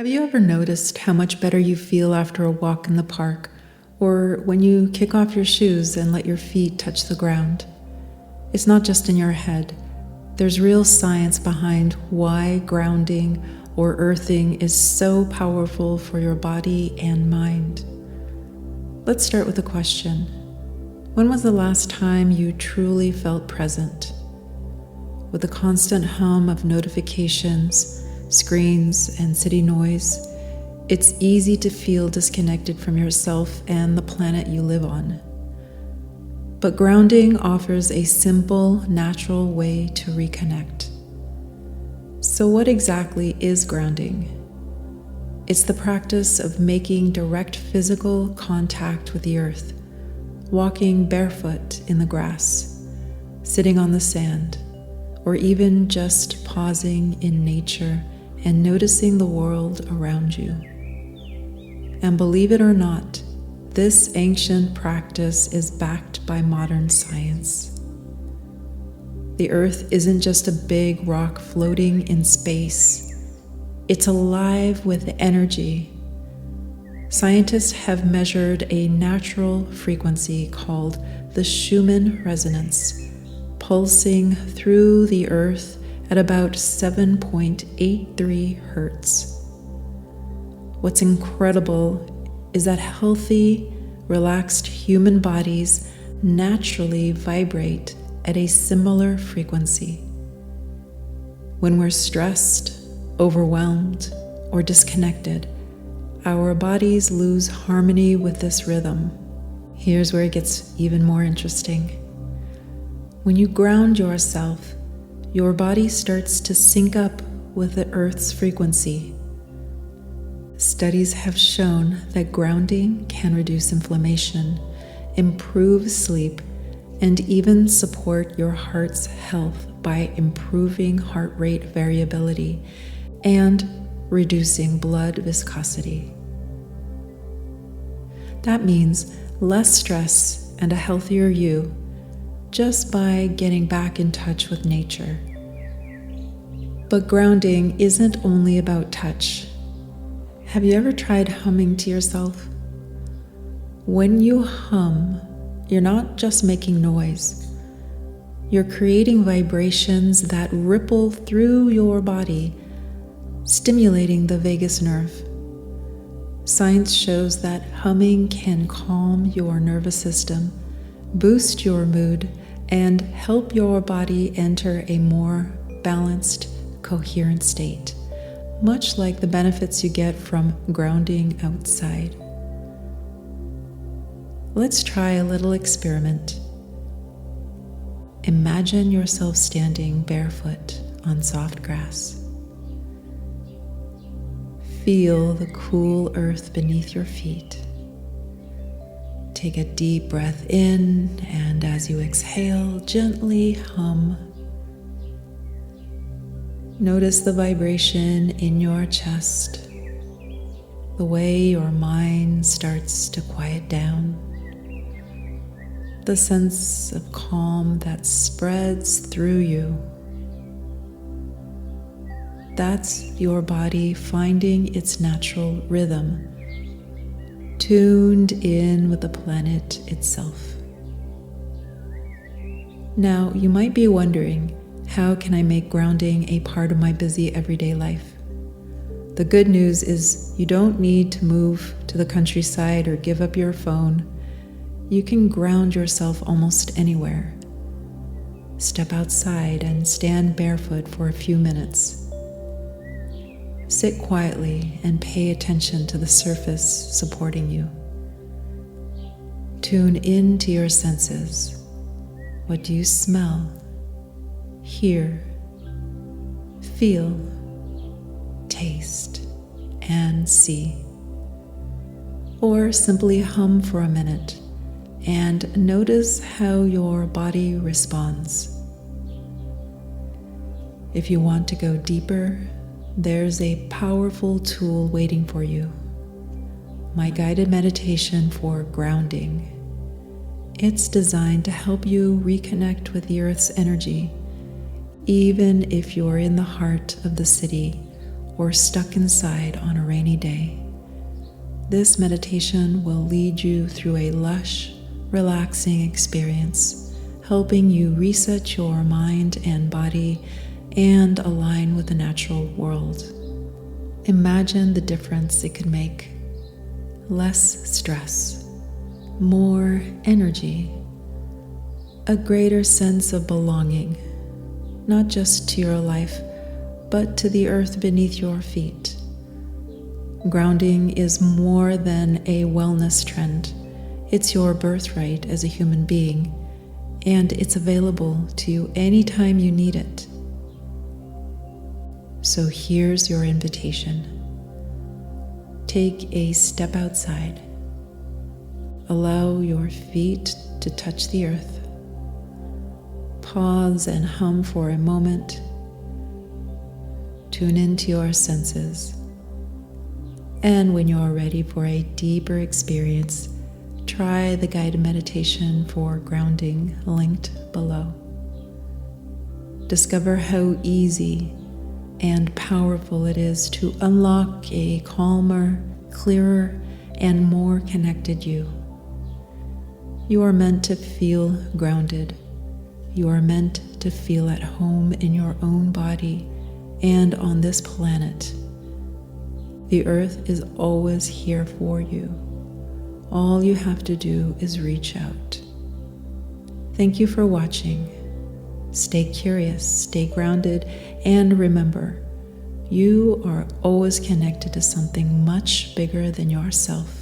Have you ever noticed how much better you feel after a walk in the park, or when you kick off your shoes and let your feet touch the ground? It's not just in your head. There's real science behind why grounding or earthing is so powerful for your body and mind. Let's start with a question. When was the last time you truly felt present? With the constant hum of notifications, screens, and city noise, it's easy to feel disconnected from yourself and the planet you live on. But grounding offers a simple, natural way to reconnect. So what exactly is grounding? It's the practice of making direct physical contact with the earth, walking barefoot in the grass, sitting on the sand, or even just pausing in nature and noticing the world around you. And believe it or not, this ancient practice is backed by modern science. The earth isn't just a big rock floating in space. It's alive with energy. Scientists have measured a natural frequency called the Schumann resonance, pulsing through the earth at about 7.83 hertz. What's incredible is that healthy, relaxed human bodies naturally vibrate at a similar frequency. When we're stressed, overwhelmed, or disconnected, our bodies lose harmony with this rhythm. Here's where it gets even more interesting. When you ground yourself, your body starts to sync up with the Earth's frequency. Studies have shown that grounding can reduce inflammation, improve sleep, and even support your heart's health by improving heart rate variability and reducing blood viscosity. That means less stress and a healthier you just by getting back in touch with nature. But grounding isn't only about touch. Have you ever tried humming to yourself? When you hum, you're not just making noise. You're creating vibrations that ripple through your body, stimulating the vagus nerve. Science shows that humming can calm your nervous system, boost your mood, and help your body enter a more balanced, coherent state, much like the benefits you get from grounding outside. Let's try a little experiment. Imagine yourself standing barefoot on soft grass. Feel the cool earth beneath your feet. Take a deep breath in, and as you exhale, gently hum. Notice the vibration in your chest, the way your mind starts to quiet down, the sense of calm that spreads through you. That's your body finding its natural rhythm, tuned in with the planet itself. Now, you might be wondering, how can I make grounding a part of my busy everyday life? The good news is you don't need to move to the countryside or give up your phone. You can ground yourself almost anywhere. Step outside and stand barefoot for a few minutes. Sit quietly and pay attention to the surface supporting you. Tune in to your senses. What do you smell, hear, feel, taste, and see? Or simply hum for a minute and notice how your body responds. If you want to go deeper, there's a powerful tool waiting for you. My guided meditation for grounding. It's designed to help you reconnect with the Earth's energy, even if you're in the heart of the city or stuck inside on a rainy day. This meditation will lead you through a lush, relaxing experience, helping you reset your mind and body and align with the natural world. Imagine the difference it could make. Less stress, more energy, a greater sense of belonging, not just to your life, but to the earth beneath your feet. Grounding is more than a wellness trend. It's your birthright as a human being, and it's available to you anytime you need it. So here's your invitation. Take a step outside. Allow your feet to touch the earth. Pause and hum for a moment. Tune into your senses. And when you're ready for a deeper experience, try the guided meditation for grounding linked below. Discover how easy and powerful it is to unlock a calmer, clearer, and more connected you. You are meant to feel grounded. You are meant to feel at home in your own body and on this planet. The earth is always here for you. All you have to do is reach out. Thank you for watching. Stay curious, stay grounded, and remember, you are always connected to something much bigger than yourself.